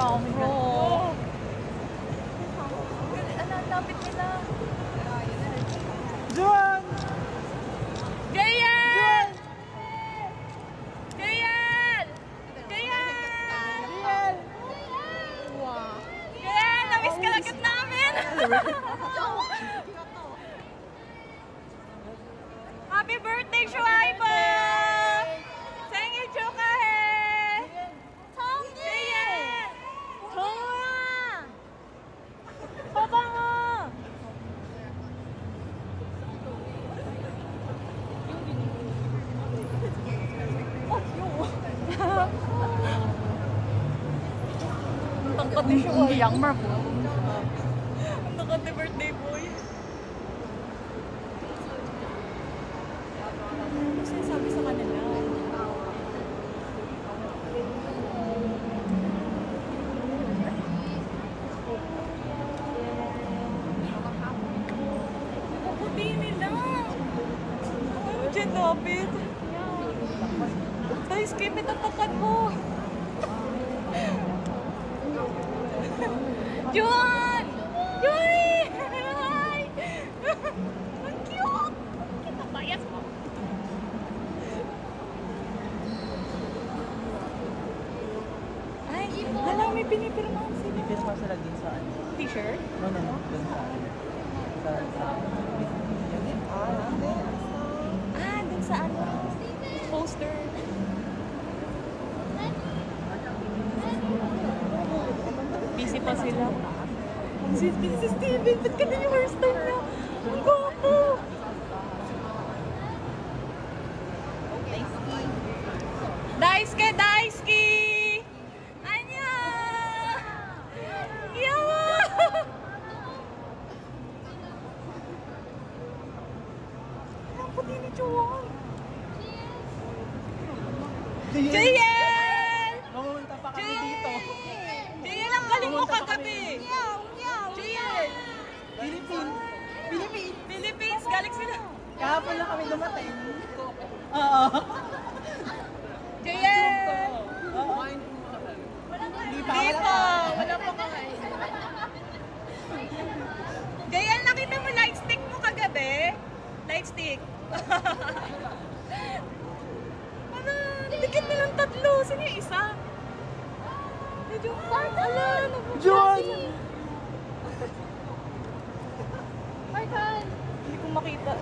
dami na. Oo. Ang lapit nila. Juan! Jayan! Jayan! Jayan! Wow! Jayan! Namiss ka lagat namin! Happy birthday, Shuaiba! 생일 축하해! Jayan! 정우야! 서방아! Ang tangkad ni Shuaiba. 양말 보여. Ang tangkad ni birthday boy. Ano sinasabi sa kanila? Ang puti nila. Ano dyan, lapit? Ay, skipit ang takad mo. Juan! Juan! Hi! Ang cute! Kita bias mo. Ay, hala, may pinipirma sila. Ipis pa sila din sa ano. T-shirt? No, dun sa Ah, dun sa ano? Poster. Busy pa sila. Si Steven, ba't ka na yung hairstyle niya? Ang gwapo! Daisuke! Daisuke! Anya! Yawa! Ang puti ni Juan! Jayan! Mamunta pa kami dito. Jayan, ang galing mo kagabi! Jayan! Philippines! Galing sila! Kahapon lang kami dumating. Oo. Jayan! Hindi pa. Wala pa kakain. Jayan, nakita mo light stick mo kagabi? Light stick. Ano? Dikit nilang tatlo. Sino yung isa? John! Markan! Hindi ko makita.